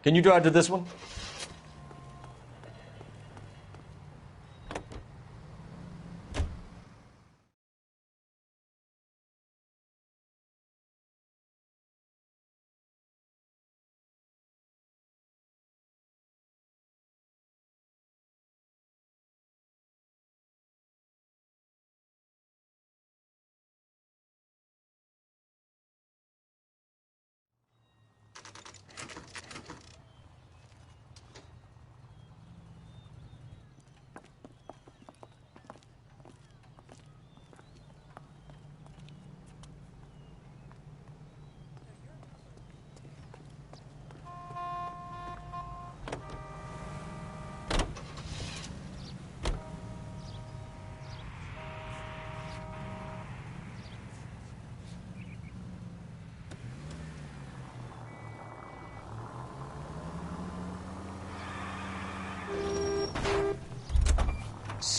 Can you drive to this one?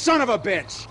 Son of a bitch!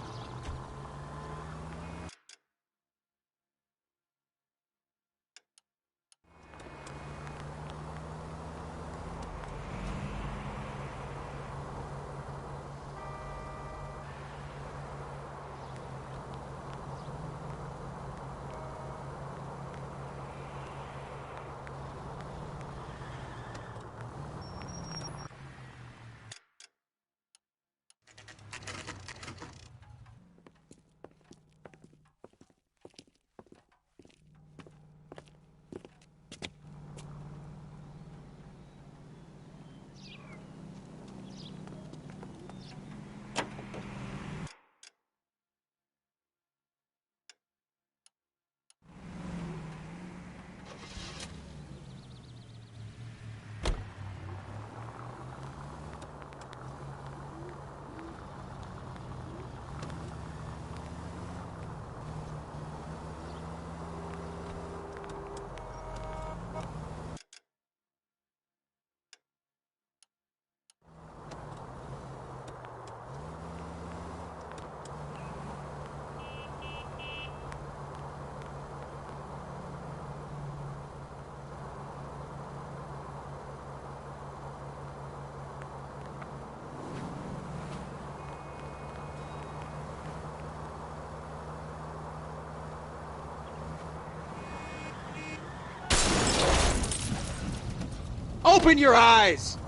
Open your eyes!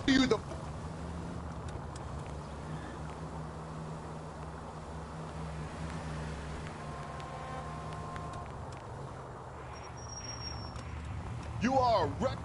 You the... You are a wreck...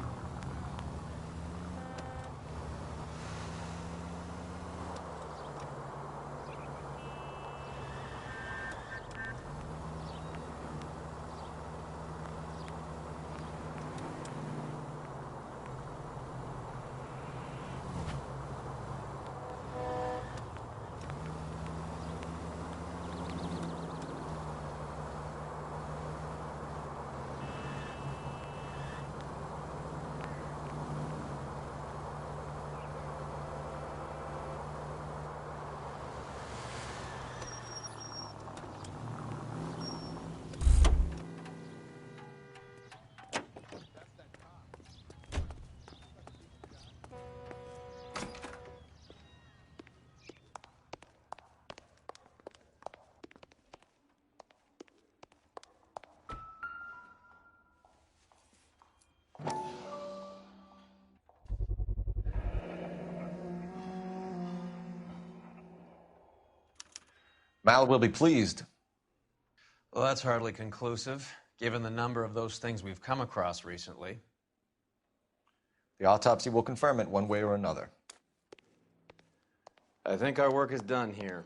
Mal will be pleased. Well, that's hardly conclusive, given the number of those things we've come across recently. The autopsy will confirm it one way or another. I think our work is done here.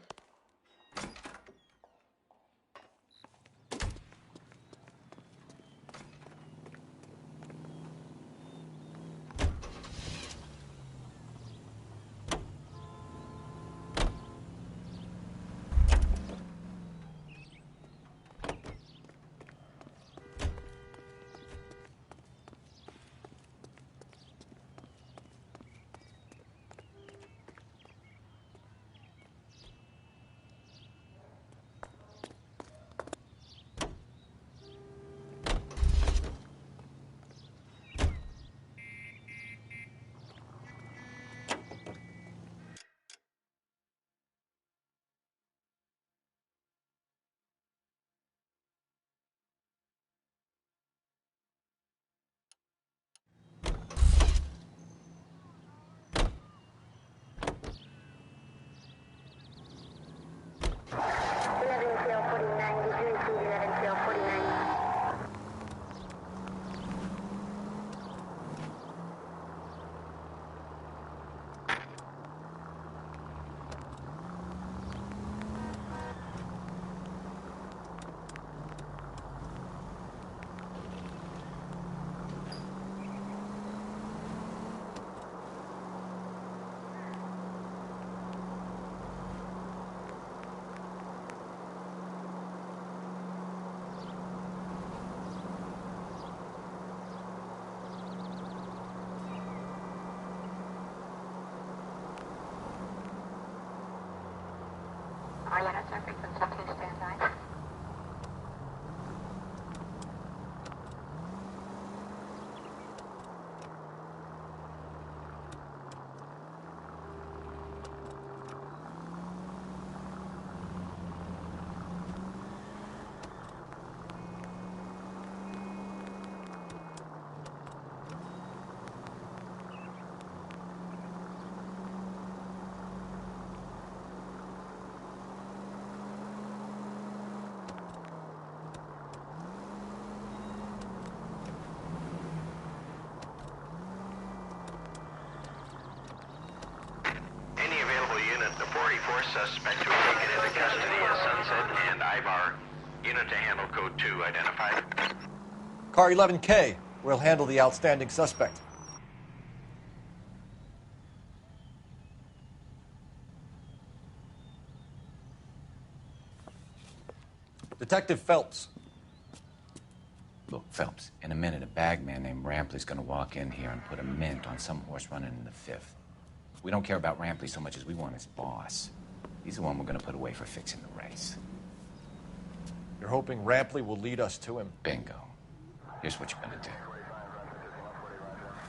frequency 2, stand by. The 44 suspect who was taken into custody at Sunset and Ivar. Unit to handle code 2 identified. Car 11K, we'll handle the outstanding suspect. Detective Phelps. Look, Phelps, in a minute, a bagman named Rampley's gonna walk in here and put a mint on some horse running in the 5th. We don't care about Rampley so much as we want his boss. He's the one we're gonna put away for fixing the race. You're hoping Rampley will lead us to him? Bingo. Here's what you're gonna do.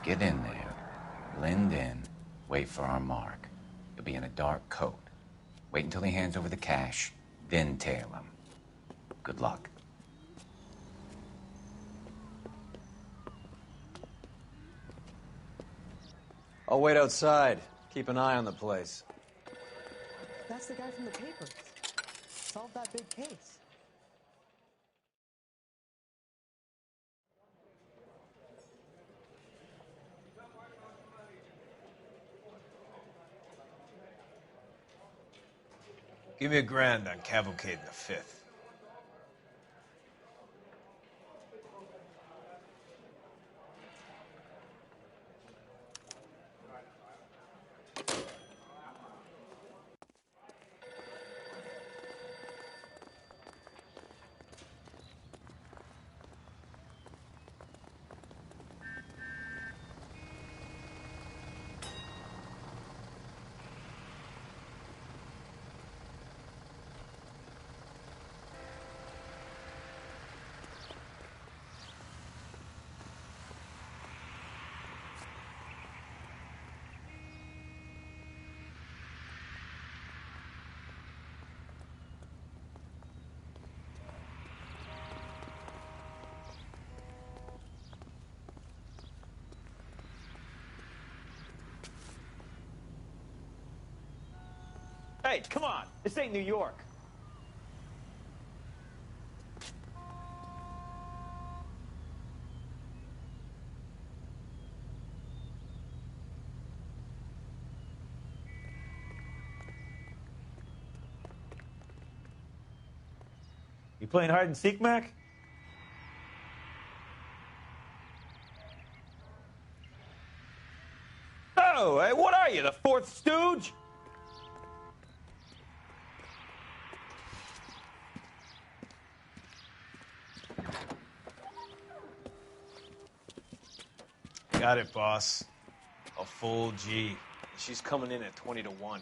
Get in there, blend in, wait for our mark. You'll be in a dark coat. Wait until he hands over the cash, then tail him. Good luck. I'll wait outside. Keep an eye on the place. That's the guy from the papers. Solved that big case. Give me $1,000 on Cavalcade in the 5th. Hey, come on. This ain't New York. You playing hide and seek, Mac? Oh, hey, what are you, the fourth stooge? Got it, boss. A full G. She's coming in at 20 to 1.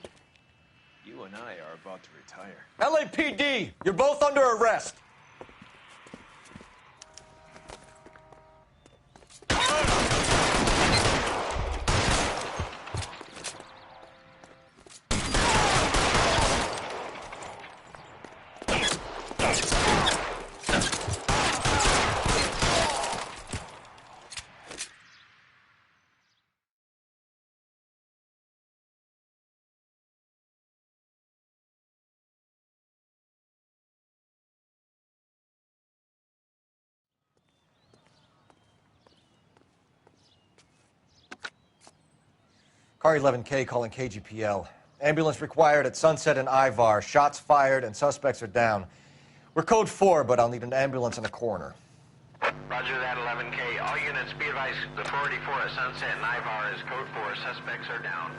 You and I are about to retire. LAPD, you're both under arrest. Car 11K calling KGPL. Ambulance required at Sunset and Ivar. Shots fired and suspects are down. We're code 4, but I'll need an ambulance and a coroner. Roger that, 11K. All units be advised, the 484 at Sunset and Ivar is code 4. Suspects are down.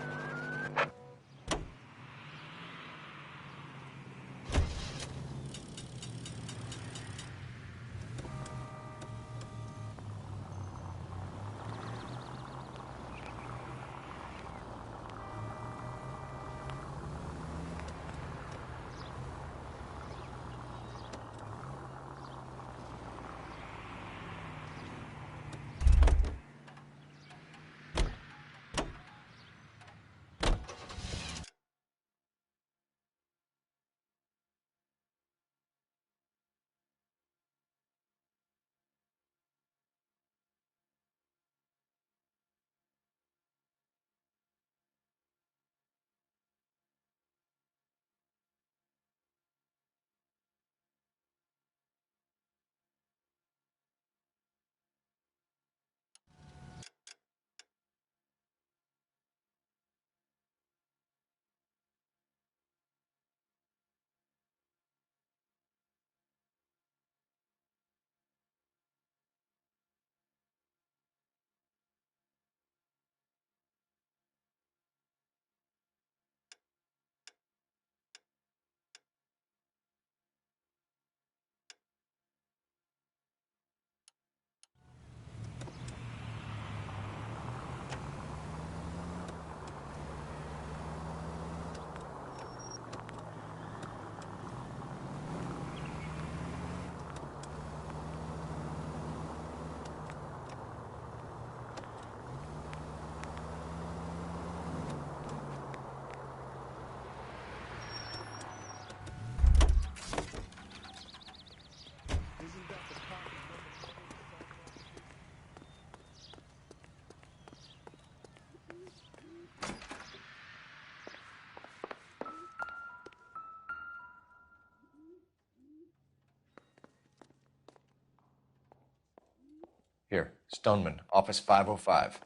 Stoneman, office 505.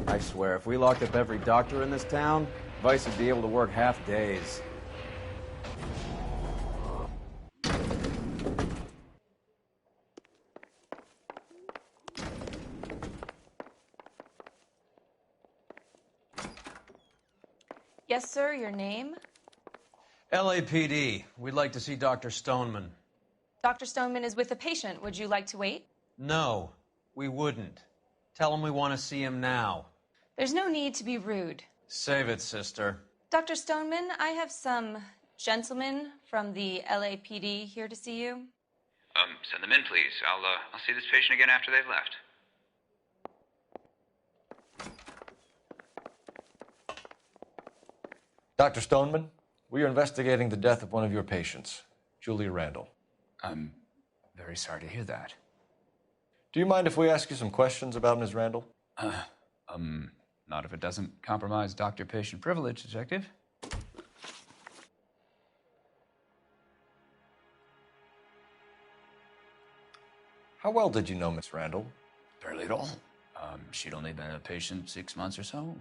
I swear, if we locked up every doctor in this town, Vice would be able to work half days. Yes, sir, your name? LAPD. We'd like to see Dr. Stoneman. Dr. Stoneman is with a patient. Would you like to wait? No, we wouldn't. Tell him we want to see him now. There's no need to be rude. Save it, sister. Dr. Stoneman, I have some gentlemen from the LAPD here to see you. Send them in, please. I'll see this patient again after they've left. Dr. Stoneman, we are investigating the death of one of your patients, Julia Randall. I'm very sorry to hear that. Do you mind if we ask you some questions about Ms. Randall? Not if it doesn't compromise doctor-patient privilege, Detective. How well did you know Miss Randall? Barely at all. She'd only been a patient 6 months or so.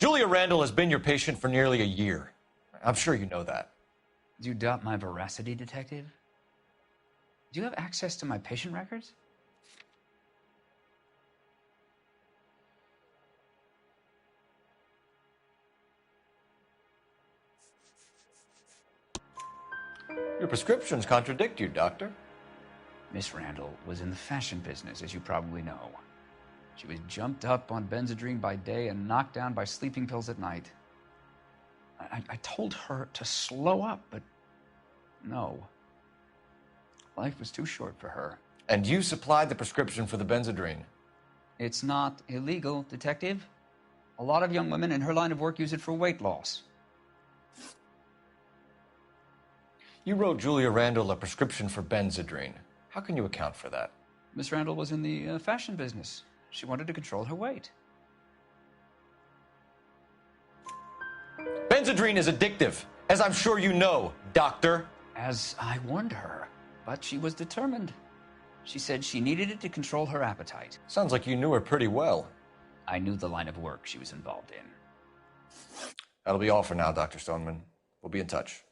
Julia Randall has been your patient for nearly a year. I'm sure you know that. Do you doubt my veracity, Detective? Do you have access to my patient records? Your prescriptions contradict you, Doctor. Miss Randall was in the fashion business, as you probably know. She was jumped up on Benzedrine by day and knocked down by sleeping pills at night. I told her to slow up, but no. Life was too short for her. And you supplied the prescription for the Benzedrine. It's not illegal, Detective. A lot of young women in her line of work use it for weight loss. You wrote Julia Randall a prescription for Benzedrine. How can you account for that? Miss Randall was in the fashion business. She wanted to control her weight. Benzedrine is addictive, as I'm sure you know, Doctor. As I warned her, but she was determined. She said she needed it to control her appetite. Sounds like you knew her pretty well. I knew the line of work she was involved in. That'll be all for now, Dr. Stoneman. We'll be in touch.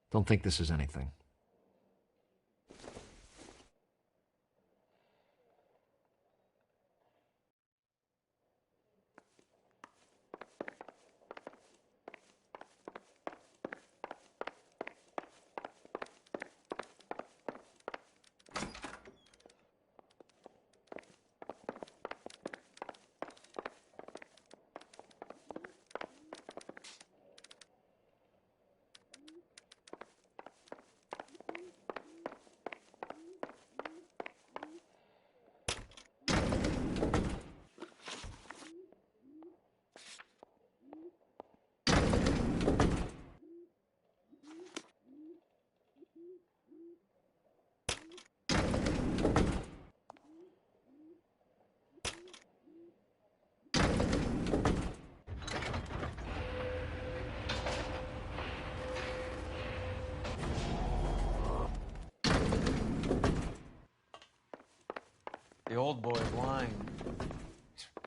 Don't think this is anything. The old boy's lying.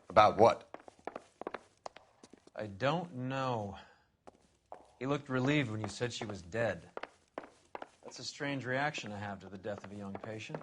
About what? I don't know. He looked relieved when you said she was dead. That's a strange reaction to have to the death of a young patient.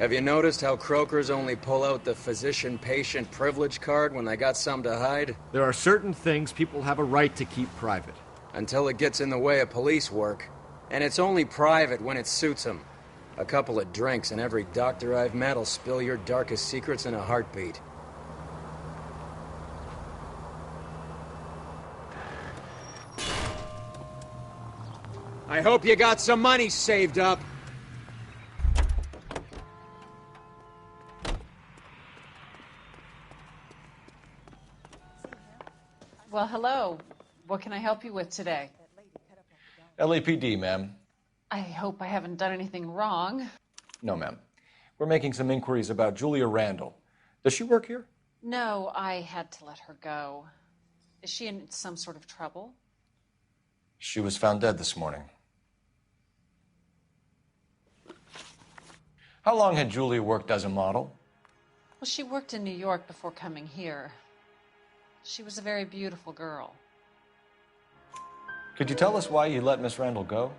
Have you noticed how croakers only pull out the physician-patient privilege card when they got something to hide? There are certain things people have a right to keep private. Until it gets in the way of police work. And it's only private when it suits them. A couple of drinks and every doctor I've met will spill your darkest secrets in a heartbeat. I hope you got some money saved up. Well, hello. What can I help you with today? LAPD, ma'am. I hope I haven't done anything wrong. No, ma'am. We're making some inquiries about Julia Randall. Does she work here? No, I had to let her go. Is she in some sort of trouble? She was found dead this morning. How long had Julia worked as a model? Well, she worked in New York before coming here. She was a very beautiful girl. Could you tell us why you let Miss Randall go?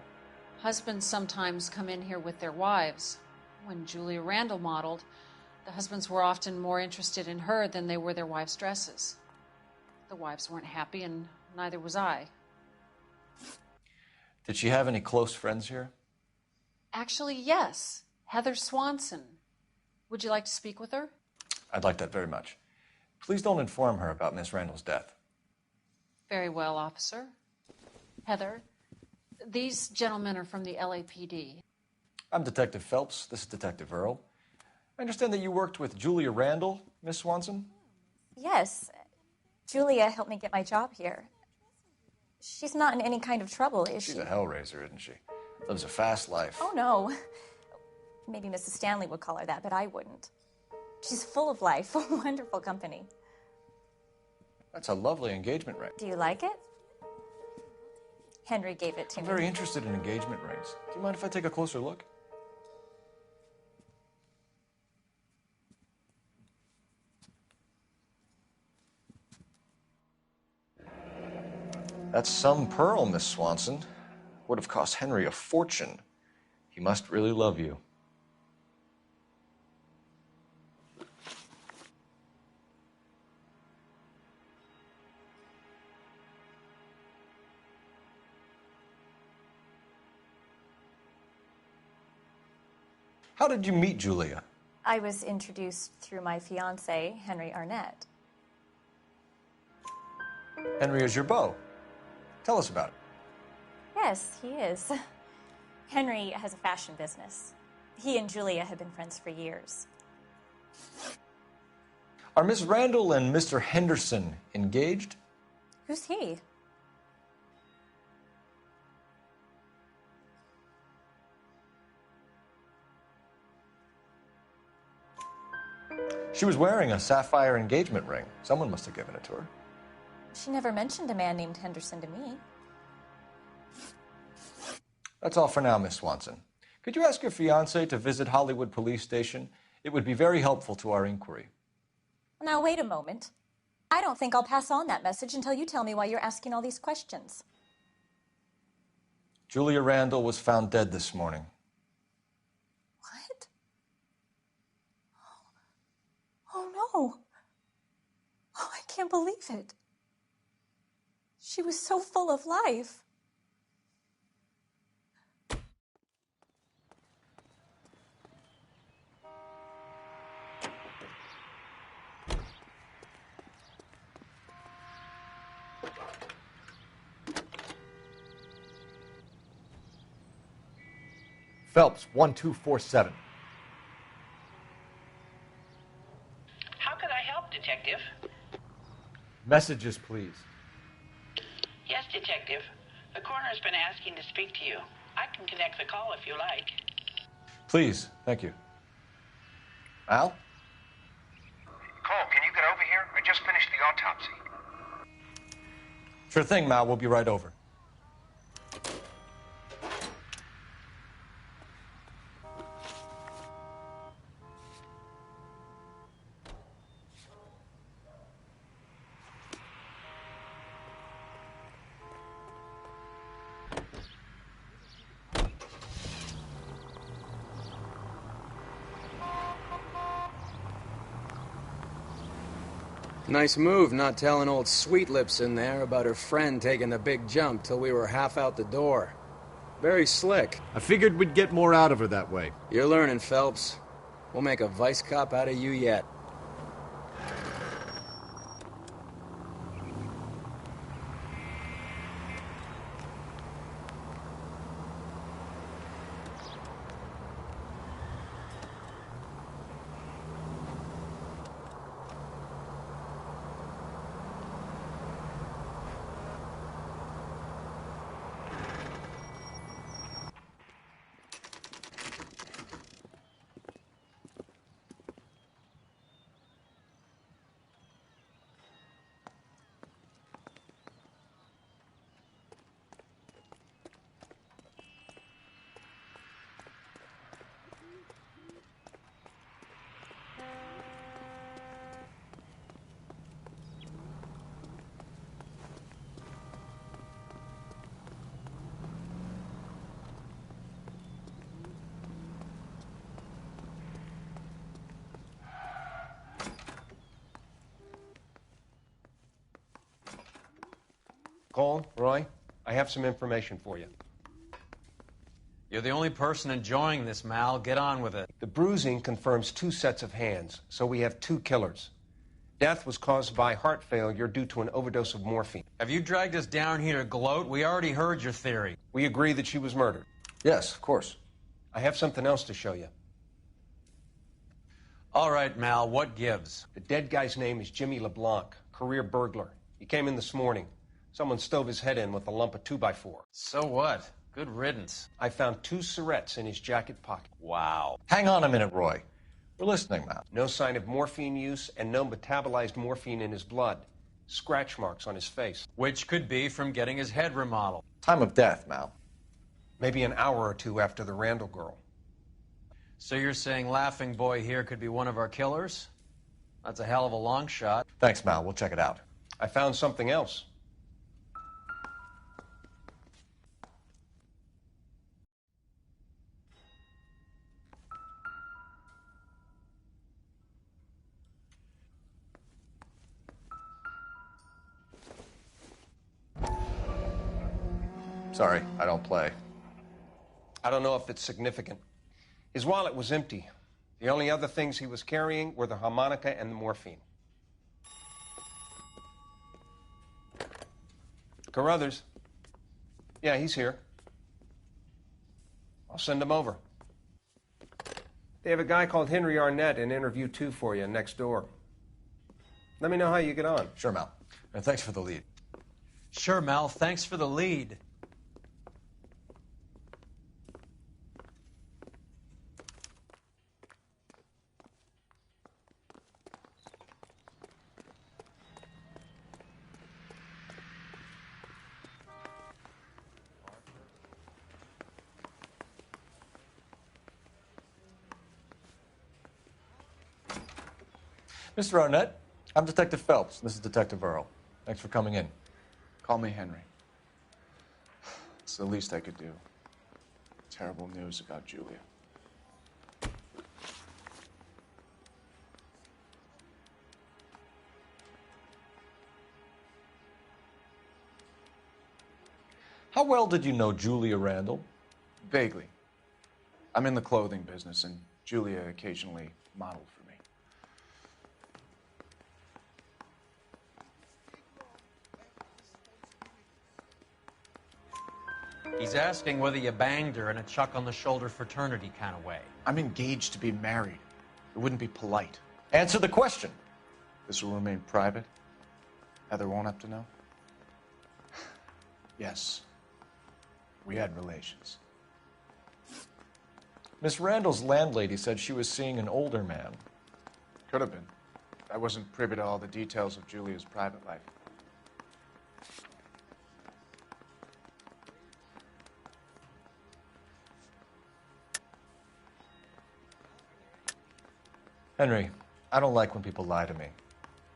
Husbands sometimes come in here with their wives. When Julia Randall modeled, the husbands were often more interested in her than they were their wives' dresses. The wives weren't happy, and neither was I. Did she have any close friends here? Actually, yes. Heather Swanson. Would you like to speak with her? I'd like that very much. Please don't inform her about Miss Randall's death. Very well, officer. Heather, these gentlemen are from the LAPD. I'm Detective Phelps. This is Detective Earl. I understand that you worked with Julia Randall, Miss Swanson? Yes. Julia helped me get my job here. She's not in any kind of trouble, is she? She's a hellraiser, isn't she? Lives a fast life. Oh, no. Maybe Mrs. Stanley would call her that, but I wouldn't. She's full of life, wonderful company. That's a lovely engagement ring. Do you like it? Henry gave it to me. I'm very interested in engagement rings. Do you mind if I take a closer look? That's some pearl, Miss Swanson. Would have cost Henry a fortune. He must really love you. How did you meet Julia? I was introduced through my fiancé, Henry Arnett. Henry is your beau. Tell us about it. Yes, he is. Henry has a fashion business. He and Julia have been friends for years. Are Miss Randall and Mr. Henderson engaged? Who's he? She was wearing a sapphire engagement ring. Someone must have given it to her. She never mentioned a man named Henderson to me. That's all for now, Miss Swanson. Could you ask your fiancé to visit Hollywood Police Station? It would be very helpful to our inquiry. Now, wait a moment. I don't think I'll pass on that message until you tell me why you're asking all these questions. Julia Randall was found dead this morning. What? Oh, no. Oh, I can't believe it. She was so full of life. Phelps, 1247. How can I help, Detective? Messages, please. Yes, Detective. The coroner's been asking to speak to you. I can connect the call if you like. Please, thank you. Al? Cole, can you get over here? I just finished the autopsy. Sure thing, Mal. We'll be right over. Nice move not telling old Sweet Lips in there about her friend taking the big jump till we were half out the door. Very slick. I figured we'd get more out of her that way. You're learning, Phelps. We'll make a vice cop out of you yet. Cole, Roy, I have some information for you. You're the only person enjoying this, Mal. Get on with it. The bruising confirms 2 sets of hands, so we have 2 killers. Death was caused by heart failure due to an overdose of morphine. Have you dragged us down here to gloat? We already heard your theory. We agree that she was murdered. Yes, of course. I have something else to show you. All right, Mal, what gives? The dead guy's name is Jimmy LeBlanc, career burglar. He came in this morning. Someone stove his head in with a lump of 2x4. So what? Good riddance. I found 2 cigarettes in his jacket pocket. Wow. Hang on a minute, Roy. We're listening, Mal. No sign of morphine use and no metabolized morphine in his blood. Scratch marks on his face. Which could be from getting his head remodeled. Time of death, Mal. Maybe an hour or 2 after the Randall girl. So you're saying Laughing Boy here could be one of our killers? That's a hell of a long shot. Thanks, Mal. We'll check it out. I found something else. Sorry, I don't play. I don't know if it's significant. His wallet was empty. The only other things he was carrying were the harmonica and the morphine. Carruthers. Yeah, he's here. I'll send him over. They have a guy called Henry Arnett in interview 2 for you next door. Let me know how you get on. Sure, Mal. And thanks for the lead. Sure, Mal. Thanks for the lead. Mr. Arnett, I'm Detective Phelps. This is Detective Earl. Thanks for coming in. Call me Henry. It's the least I could do. Terrible news about Julia. How well did you know Julia Randall? Vaguely. I'm in the clothing business, and Julia occasionally modeled for me. He's asking whether you banged her in a chuck-on-the-shoulder fraternity kind of way. I'm engaged to be married. It wouldn't be polite. Answer the question. This will remain private? Heather won't have to know? Yes. We had relations. Miss Randall's landlady said she was seeing an older man. Could have been. I wasn't privy to all the details of Julia's private life. Henry, I don't like when people lie to me.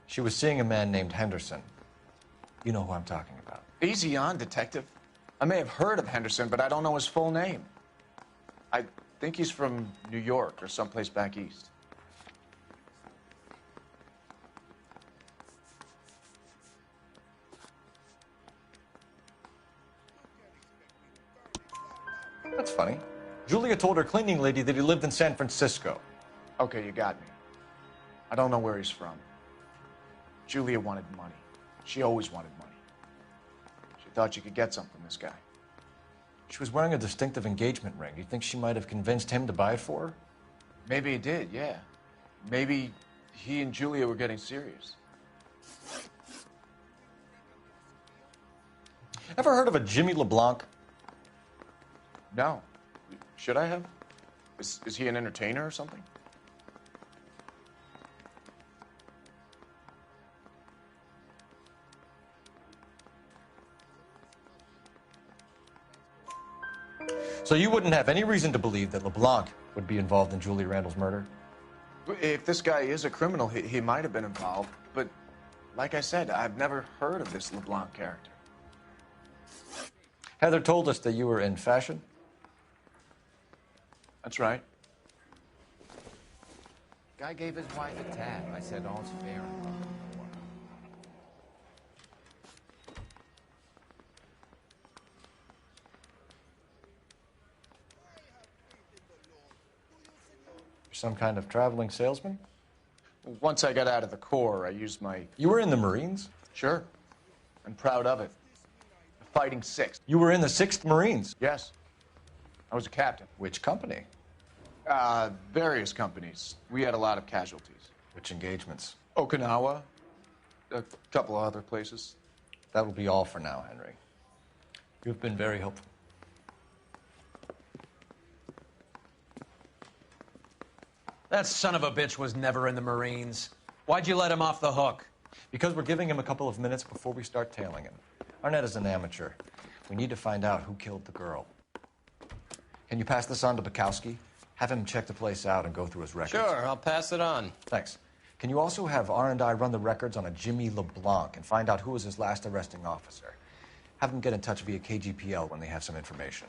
She was seeing a man named Henderson. You know who I'm talking about. Easy on, Detective. I may have heard of Henderson, but I don't know his full name. I think he's from New York or someplace back east. That's funny. Julia told her cleaning lady that he lived in San Francisco. Okay, you got me. I don't know where he's from. Julia wanted money. She always wanted money. She thought she could get some from this guy. She was wearing a distinctive engagement ring. Do you think she might have convinced him to buy it for her? Maybe he did, yeah. Maybe he and Julia were getting serious. Ever heard of a Jimmy LeBlanc? No. Should I have? Is he an entertainer or something? So you wouldn't have any reason to believe that LeBlanc would be involved in Julia Randall's murder? If this guy is a criminal, he might have been involved. But like I said, I've never heard of this LeBlanc character. Heather told us that you were in fashion. That's right. Guy gave his wife a tab. I said all's fair in love and war. Some kind of traveling salesman? Once I got out of the Corps, I used my... You were in the Marines? Sure. I'm proud of it. The Fighting Sixth. You were in the 6th Marines? Yes. I was a captain. Which company? Various companies. We had a lot of casualties. Which engagements? Okinawa. A couple of other places. That will be all for now, Henry. You've been very helpful. That son of a bitch was never in the Marines. Why'd you let him off the hook? Because we're giving him a couple of minutes before we start tailing him. Arnett is an amateur. We need to find out who killed the girl. Can you pass this on to Bukowski? Have him check the place out and go through his records. Sure, I'll pass it on. Thanks. Can you also have R&I run the records on a Jimmy LeBlanc and find out who was his last arresting officer? Have them get in touch via KGPL when they have some information.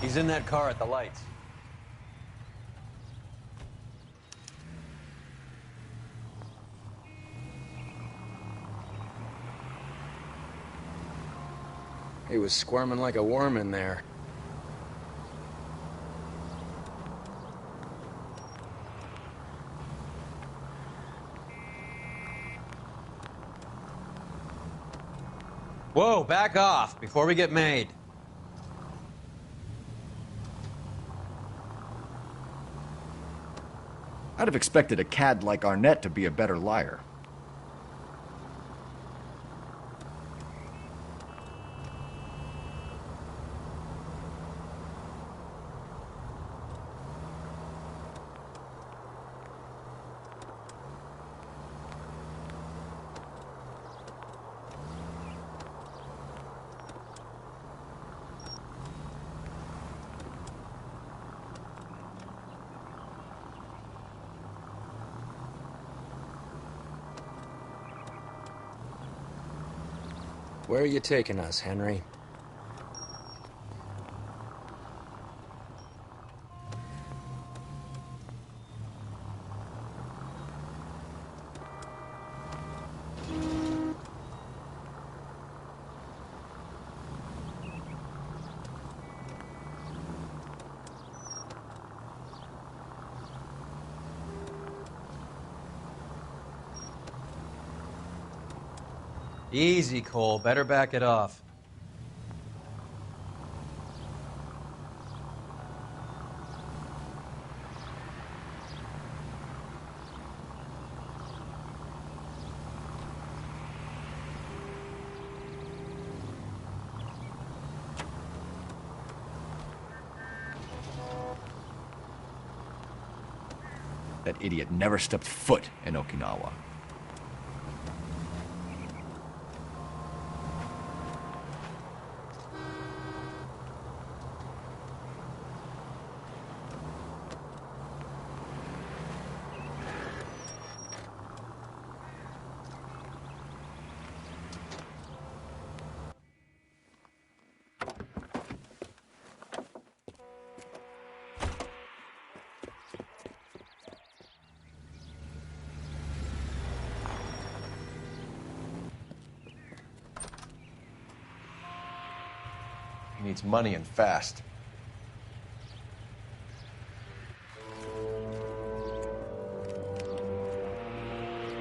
He's in that car at the lights. He was squirming like a worm in there. Whoa, back off before we get made. I'd have expected a cad like Arnett to be a better liar. Where are you taking us, Henry? Easy, Cole. Better back it off. That idiot never stepped foot in Okinawa. He needs money and fast.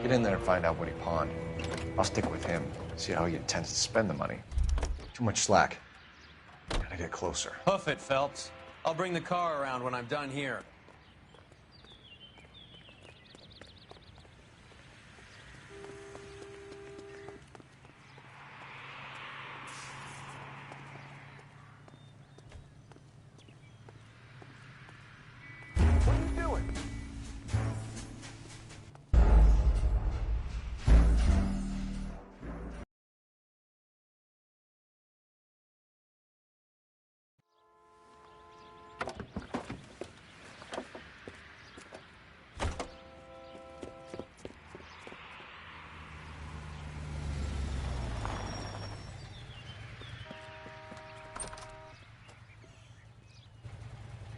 Get in there and find out what he pawned. I'll stick with him, see how he intends to spend the money. Too much slack. Gotta get closer. Hoof it, Phelps. I'll bring the car around when I'm done here. What are you doing?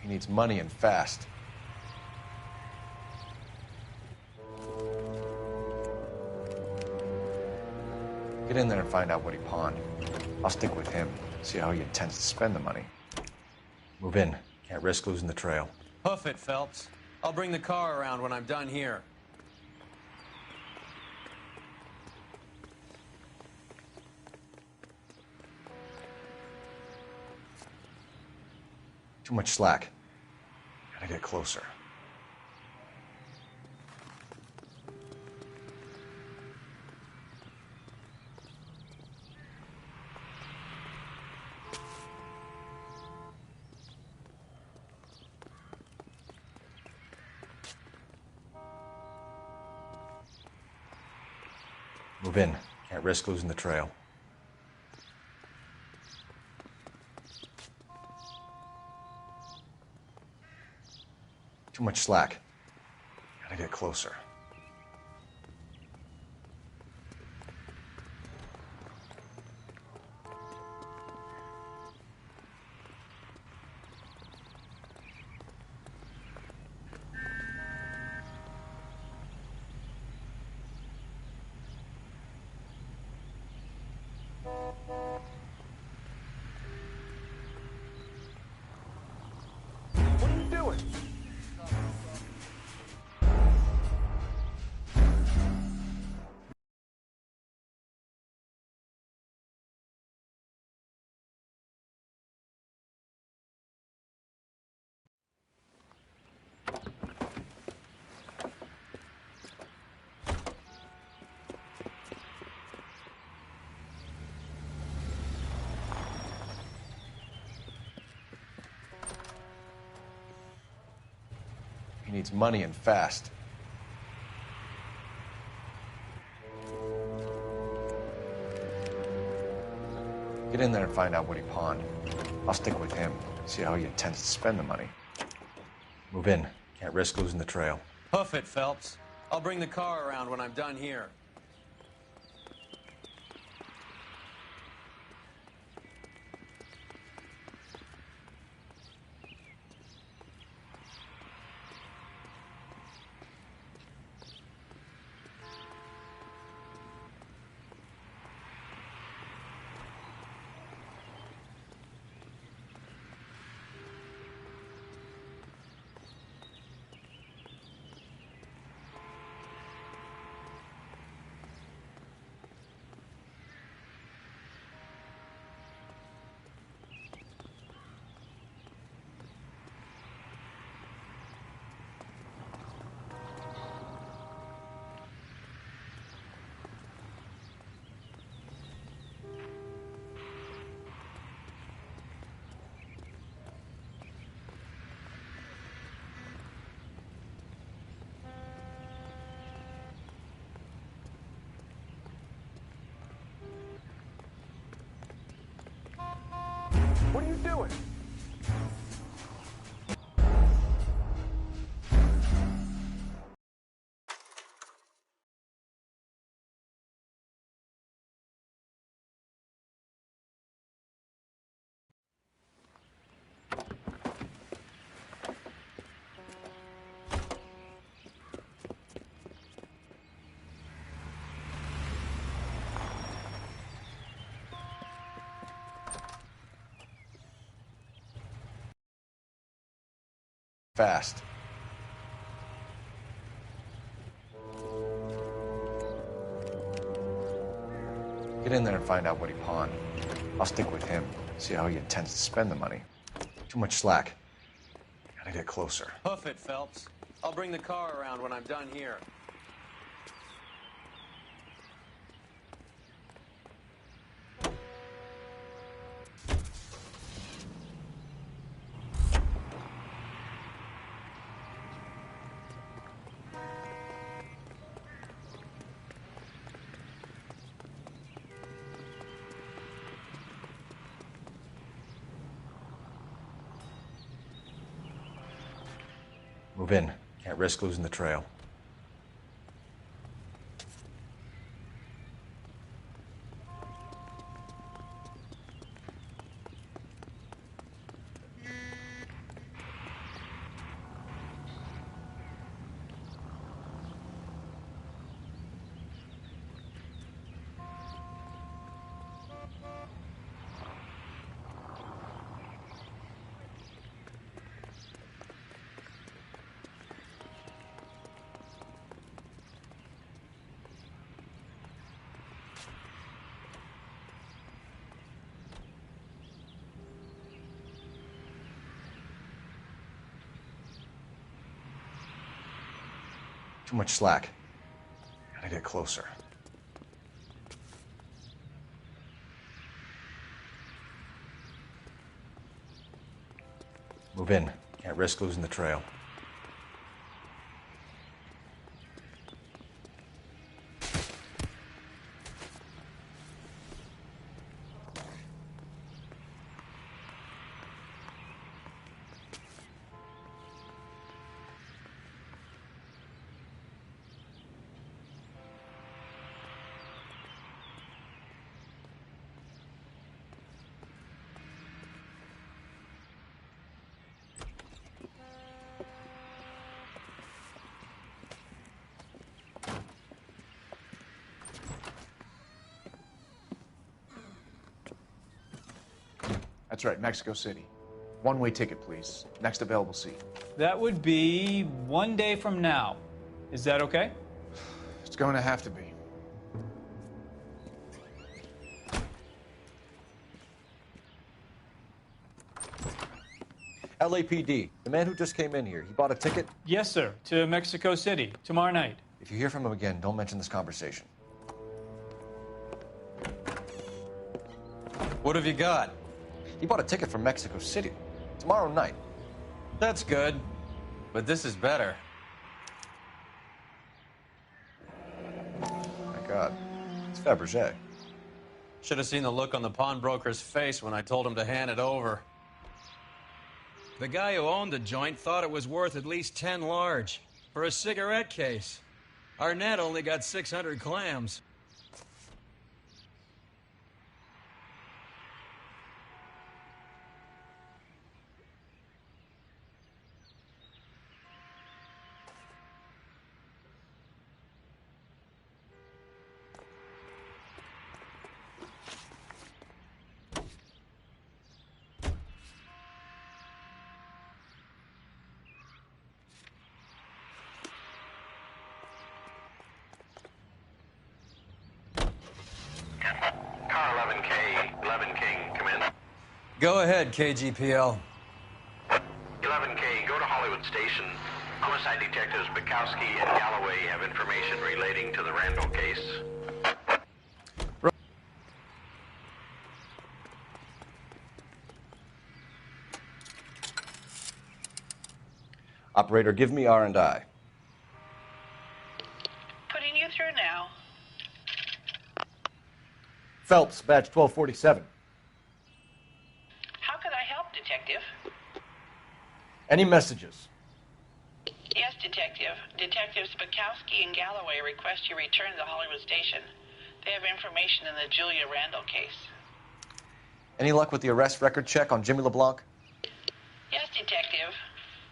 He needs money and fast. Get in there and find out what he pawned. I'll stick with him, see how he intends to spend the money. Move in. Can't risk losing the trail. Hoof it, Phelps. I'll bring the car around when I'm done here. Too much slack. Gotta get closer. Move in. Can't risk losing the trail. Too much slack. Gotta get closer. What are you doing? He needs money and fast. Get in there and find out what he pawned. I'll stick with him, see how he intends to spend the money. Move in. Can't risk losing the trail. Hoof it, Phelps. I'll bring the car around when I'm done here. What are you doing? Fast. Get in there and find out what he pawned. I'll stick with him, see how he intends to spend the money. Too much slack. Gotta get closer. Hoof it, Phelps. I'll bring the car around when I'm done here. Move in. Can't risk losing the trail. Too much slack. Gotta get closer. Move in. Can't risk losing the trail. That's right, Mexico City. One-way ticket, please. Next available seat. That would be 1 day from now. Is that okay? It's going to have to be. LAPD, the man who just came in here, he bought a ticket? Yes, sir, to Mexico City, tomorrow night. If you hear from him again, don't mention this conversation. What have you got? He bought a ticket from Mexico City. Tomorrow night. That's good. But this is better. My God. It's Fabergé. Should have seen the look on the pawnbroker's face when I told him to hand it over. The guy who owned the joint thought it was worth at least 10 large for a cigarette case. Arnett only got 600 clams. Car 11K, 11 King, come in. Go ahead, KGPL. 11K, go to Hollywood Station. Homicide detectives Bukowski and Galloway have information relating to the Randall case. Operator, give me R&I. Putting you through now. Phelps, badge 1247. How could I help, Detective? Any messages? Yes, Detective. Detectives Bukowski and Galloway request you return to the Hollywood Station. They have information in the Julia Randall case. Any luck with the arrest record check on Jimmy LeBlanc? Yes, Detective.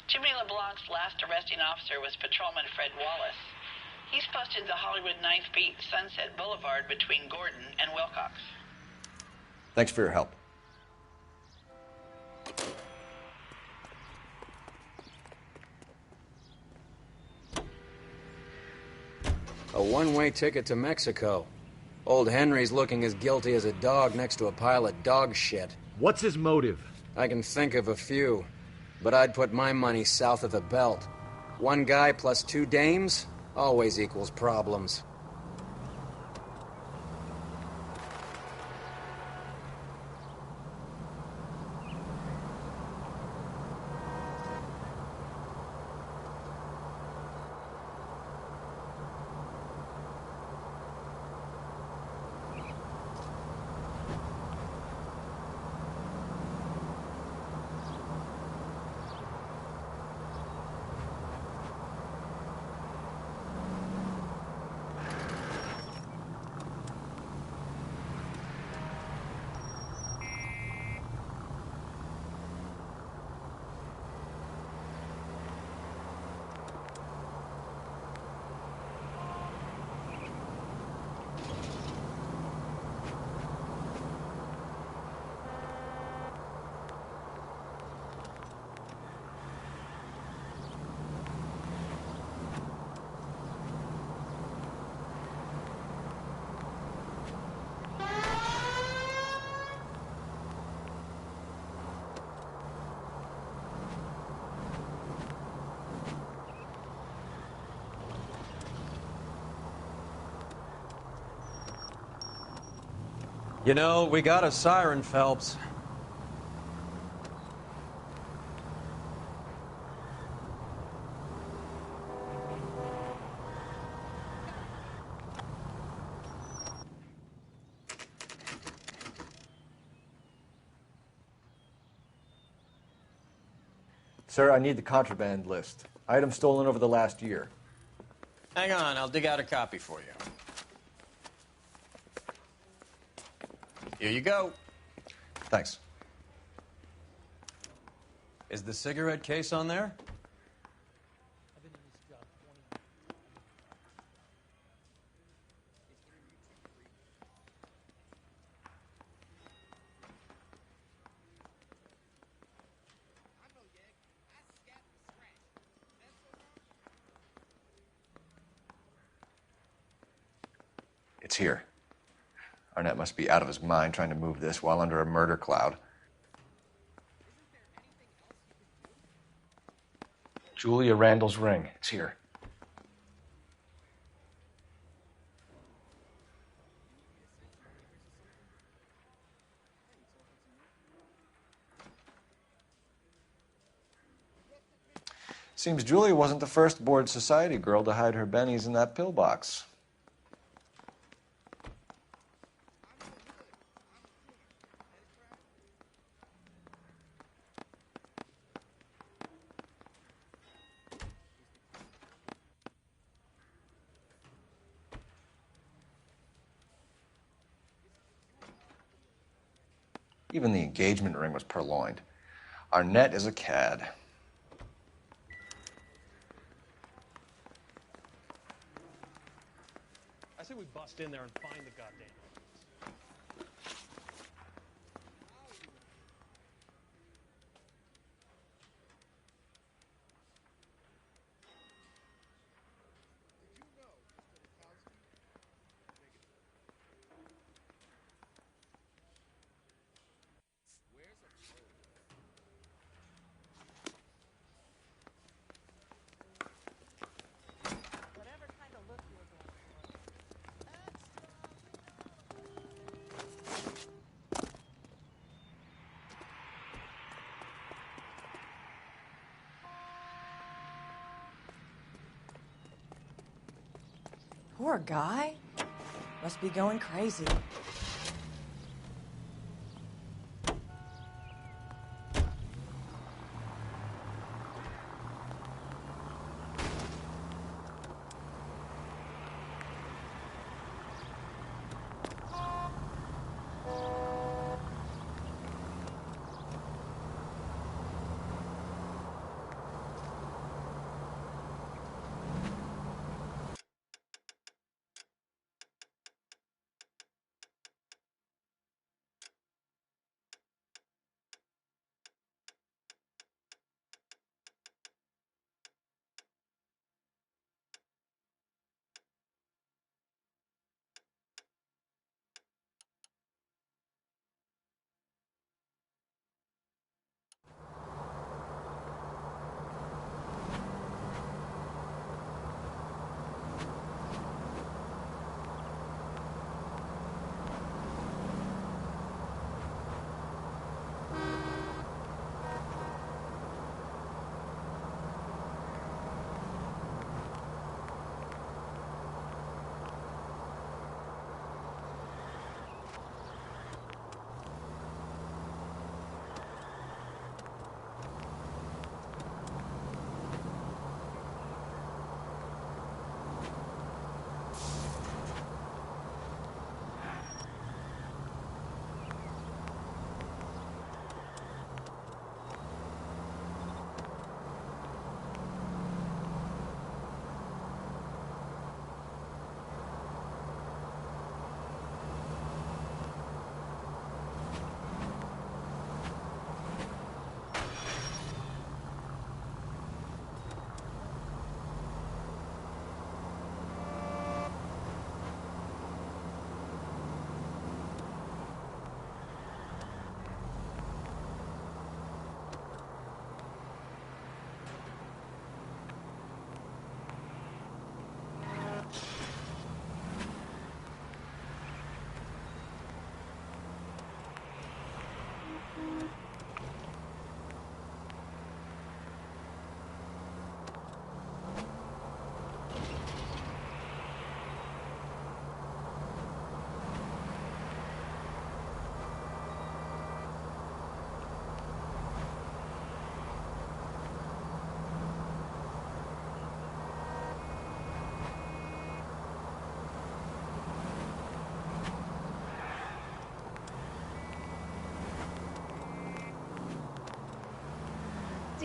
Jimmy LeBlanc's last arresting officer was Patrolman Fred Wallace. He's posted to Hollywood 9th Beat, Sunset Boulevard between Gordon and Wilcox. Thanks for your help. one-way ticket to Mexico. Old Henry's looking as guilty as a dog next to a pile of dog shit. What's his motive? I can think of a few, but I'd put my money south of the belt. One guy plus two dames always equals problems. You know, we got a siren, Phelps. Sir, I need the contraband list. Items stolen over the last year. Hang on, I'll dig out a copy for you. Here you go. Thanks. Is the cigarette case on there? It's here. Arnett must be out of his mind trying to move this while under a murder cloud. Julia Randall's ring. It's here. Seems Julia wasn't the first bored society girl to hide her bennies in that pillbox. Even the engagement ring was purloined. Arnett is a cad. I say we bust in there and find the goddamn. Poor guy. Must be going crazy.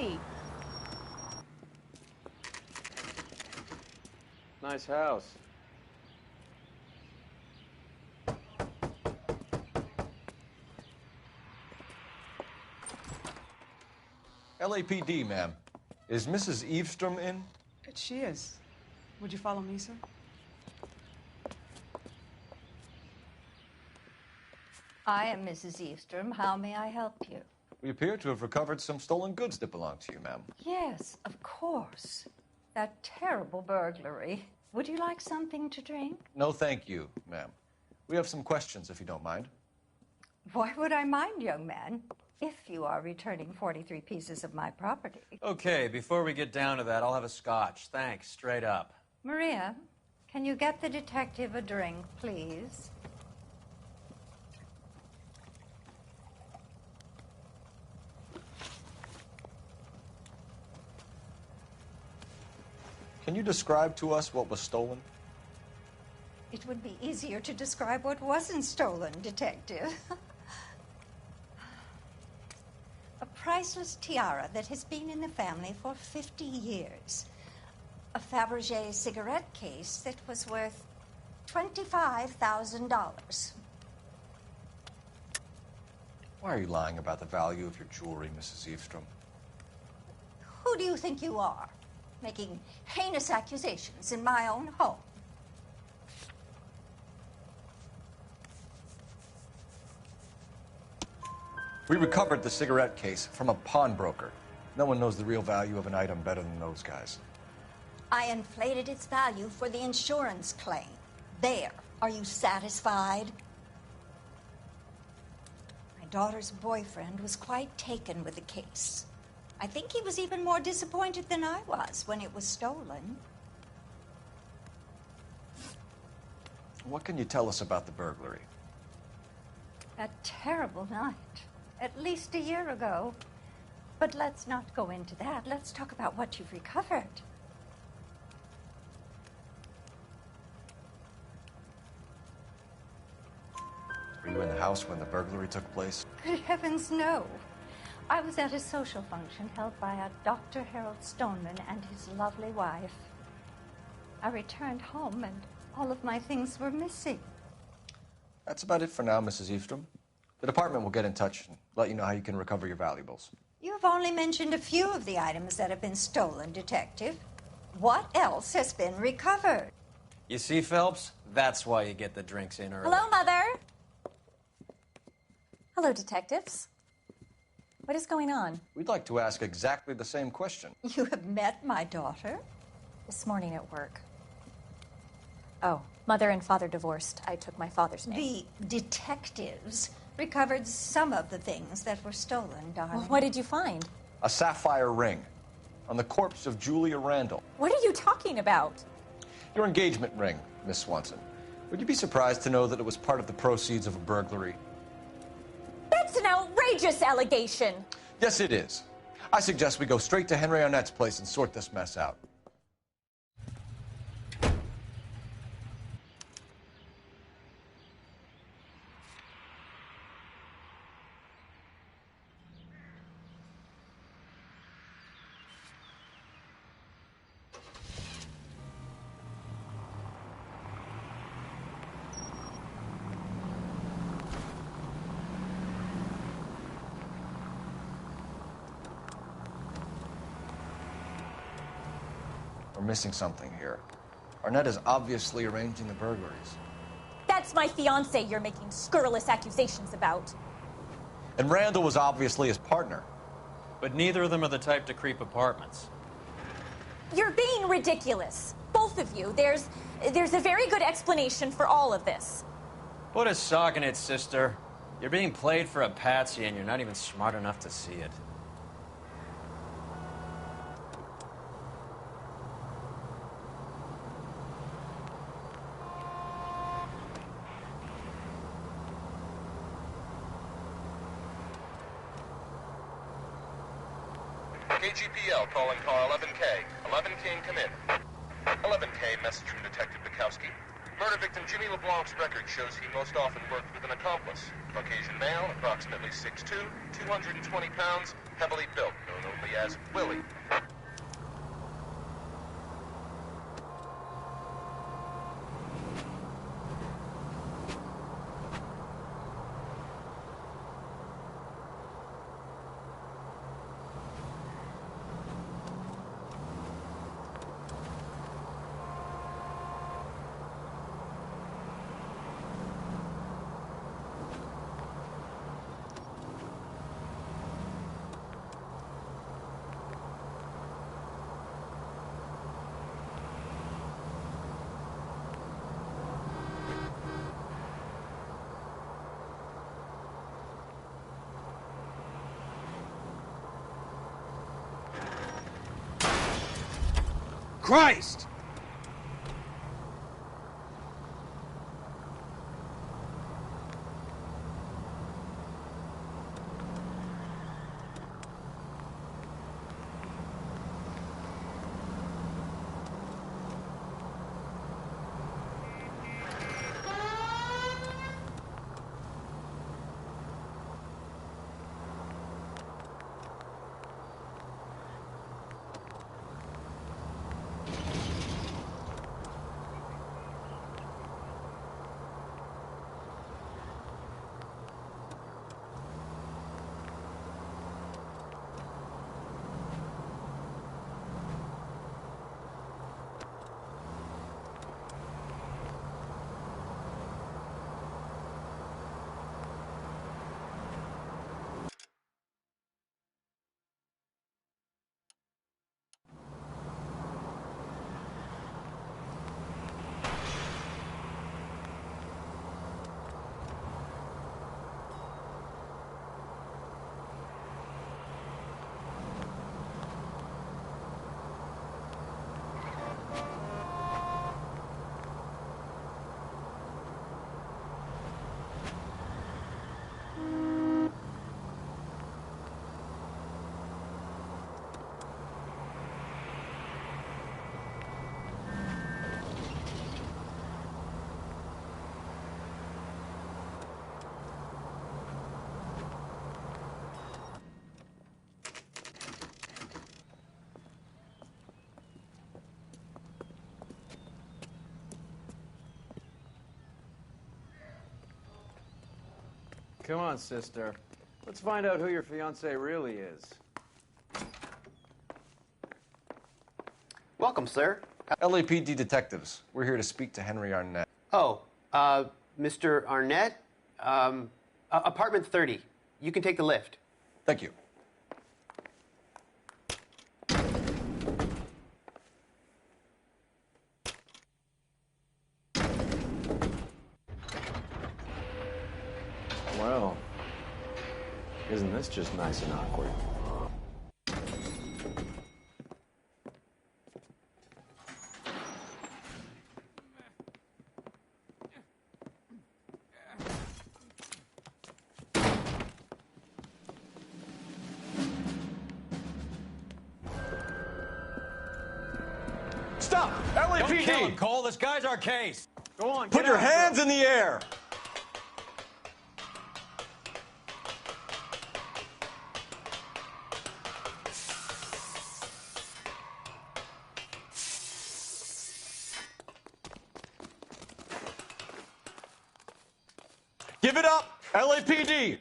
see. Nice house. LAPD, ma'am. Is Mrs. Eavestrom in? She is. Would you follow me, sir? I am Mrs. Eavestrom. How may I help you? We appear to have recovered some stolen goods that belong to you, ma'am. Yes, of course. That terrible burglary. Would you like something to drink? No, thank you, ma'am. We have some questions, if you don't mind. Why would I mind, young man, if you are returning 43 pieces of my property? Okay, before we get down to that, I'll have a scotch. Thanks, straight up. Maria, can you get the detective a drink, please? Can you describe to us what was stolen? It would be easier to describe what wasn't stolen, Detective. A priceless tiara that has been in the family for 50 years. A Fabergé cigarette case that was worth $25,000. Why are you lying about the value of your jewelry, Mrs. Eavestrom? Who do you think you are, making heinous accusations in my own home? We recovered the cigarette case from a pawnbroker. No one knows the real value of an item better than those guys. I inflated its value for the insurance claim. There. Are you satisfied? My daughter's boyfriend was quite taken with the case. I think he was even more disappointed than I was when it was stolen. What can you tell us about the burglary? A terrible night. At least a year ago. But let's not go into that. Let's talk about what you've recovered. Were you in the house when the burglary took place? Good heavens, no. I was at a social function held by a Dr. Harold Stoneman and his lovely wife. I returned home and all of my things were missing. That's about it for now, Mrs. Eavestrom. The department will get in touch and let you know how you can recover your valuables. You have only mentioned a few of the items that have been stolen, Detective. What else has been recovered? You see, Phelps? That's why you get the drinks in early. Hello, Mother. Hello, detectives. What is going on? We'd like to ask exactly the same question. You have met my daughter? This morning at work. Oh, mother and father divorced. I took my father's name. The detectives recovered some of the things that were stolen, darling. Well, what did you find? A sapphire ring on the corpse of Julia Randall. What are you talking about? Your engagement ring, Miss Swanson. Would you be surprised to know that it was part of the proceeds of a burglary? That's an outrageous allegation. Yes, it is. I suggest we go straight to Henry Arnett's place and sort this mess out. We're missing something here. Arnett is obviously arranging the burglaries. That's my fiancé you're making scurrilous accusations about. And Randall was obviously his partner. But neither of them are the type to creep apartments. You're being ridiculous. Both of you. There's a very good explanation for all of this. Put a sock in it, sister. You're being played for a patsy and you're not even smart enough to see it. KGPL calling car 11K. 11K, come in. 11K, message from Detective Bukowski. Murder victim Jimmy LeBlanc's record shows he most often worked with an accomplice. Caucasian male, approximately 6'2", 220 pounds, heavily built, known only as Willie. Christ! Come on, sister. Let's find out who your fiancé really is. Welcome, sir. LAPD detectives. We're here to speak to Henry Arnett. Oh, Mr. Arnett? Apartment 30. You can take the lift. Thank you. Well, isn't this just nice and awkward? Stop! Don't kill him, LAPD! Cole. This guy's our case. Go on, Put get your after hands him. in the air! Give it up, LAPD!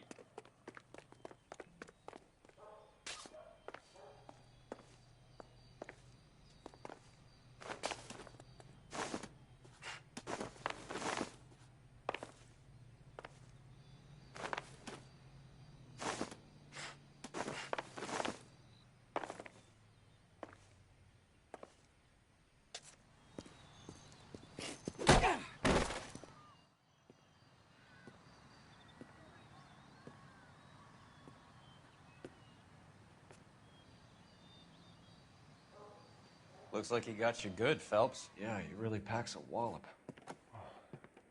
Looks like he got you good, Phelps. Yeah, he really packs a wallop.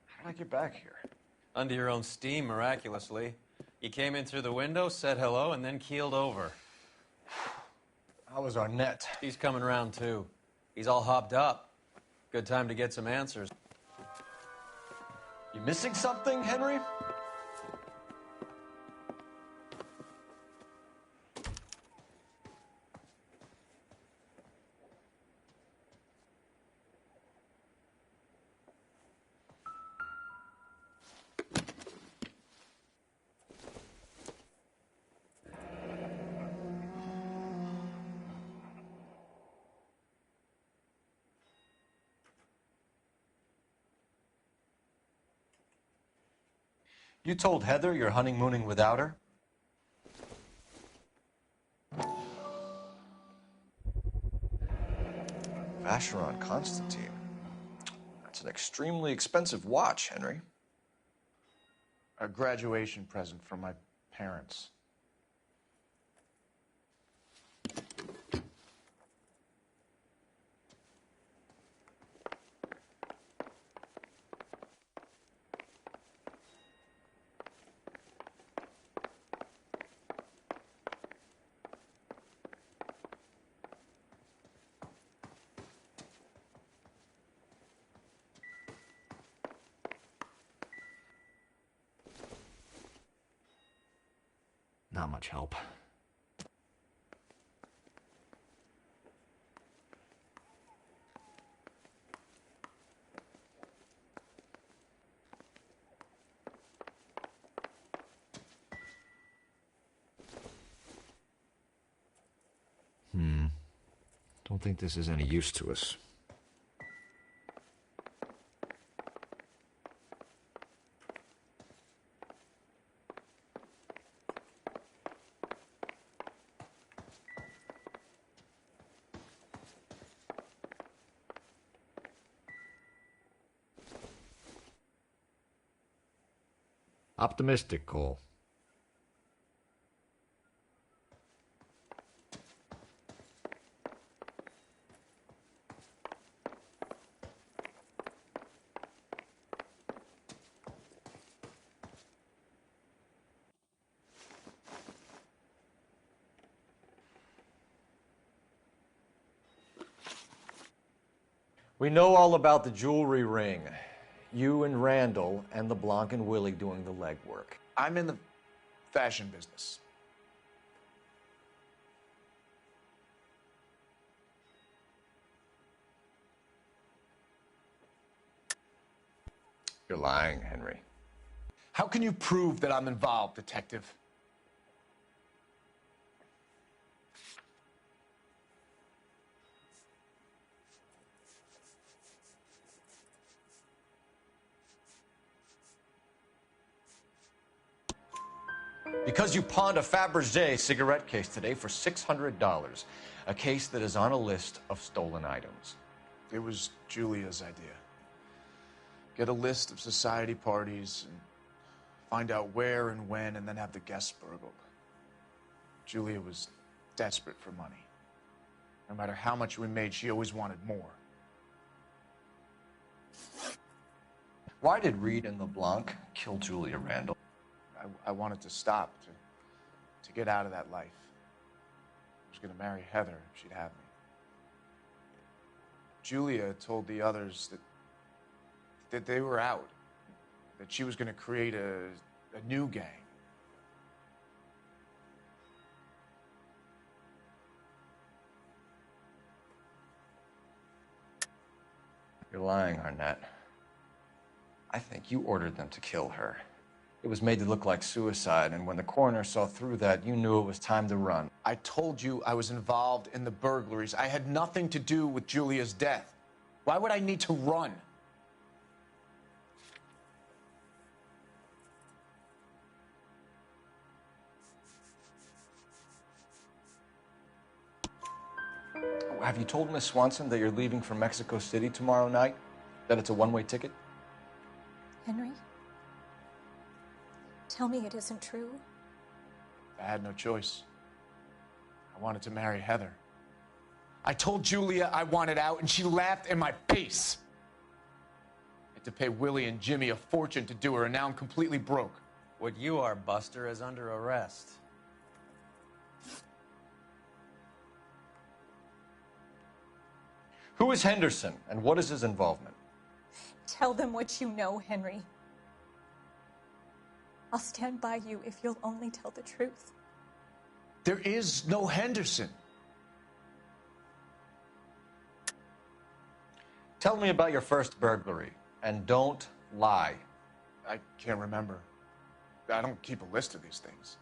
How did I get back here? Under your own steam, miraculously. You came in through the window, said hello, and then keeled over. How was Arnett? He's coming round, too. He's all hopped up. Good time to get some answers. You missing something, Henry? You told Heather you're honeymooning without her? Vacheron Constantine. That's an extremely expensive watch, Henry. A graduation present from my parents. Not much help. Don't think this is any use to us. Optimistic, Cole. We know all about the jewelry ring. You and Randall and LeBlanc and Willie doing the legwork. I'm in the fashion business. You're lying, Henry. How can you prove that I'm involved, Detective? Because you pawned a Fabergé cigarette case today for $600. A case that is on a list of stolen items. It was Julia's idea. Get a list of society parties and find out where and when, and then have the guests burgled. Julia was desperate for money. No matter how much we made, she always wanted more. Why did Reed and LeBlanc kill Julia Randall? I wanted to stop, to get out of that life. I was going to marry Heather if she'd have me. Julia told the others that they were out, that she was going to create a new gang. You're lying, Arnett. I think you ordered them to kill her. It was made to look like suicide, and when the coroner saw through that, you knew it was time to run. I told you I was involved in the burglaries. I had nothing to do with Julia's death. Why would I need to run? Have you told Miss Swanson that you're leaving for Mexico City tomorrow night? That it's a one-way ticket? Henry? Tell me it isn't true. I had no choice. I wanted to marry Heather. I told Julia I wanted out, and she laughed in my face. I had to pay Willie and Jimmy a fortune to do her, and now I'm completely broke. What you are, Buster, is under arrest. Who is Henderson, and what is his involvement? Tell them what you know, Henry. I'll stand by you if you'll only tell the truth. There is no Henderson. Tell me about your first burglary, and don't lie. I can't remember. I don't keep a list of these things.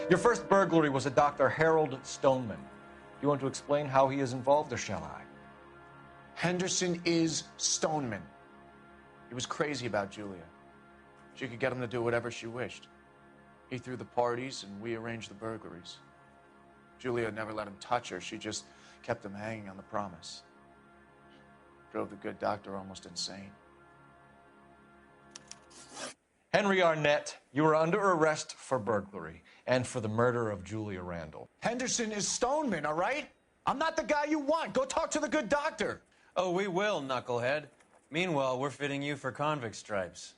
Your first burglary was a Dr. Harold Stoneman. Do you want to explain how he is involved, or shall I? Henderson is Stoneman. He was crazy about Julia. She could get him to do whatever she wished. He threw the parties, and we arranged the burglaries. Julia never let him touch her. She just kept him hanging on the promise. Drove the good doctor almost insane. Henry Arnett, you are under arrest for burglary and for the murder of Julia Randall. Henderson is Stoneman, all right? I'm not the guy you want. Go talk to the good doctor. Oh, we will, knucklehead. Meanwhile, we're fitting you for convict stripes.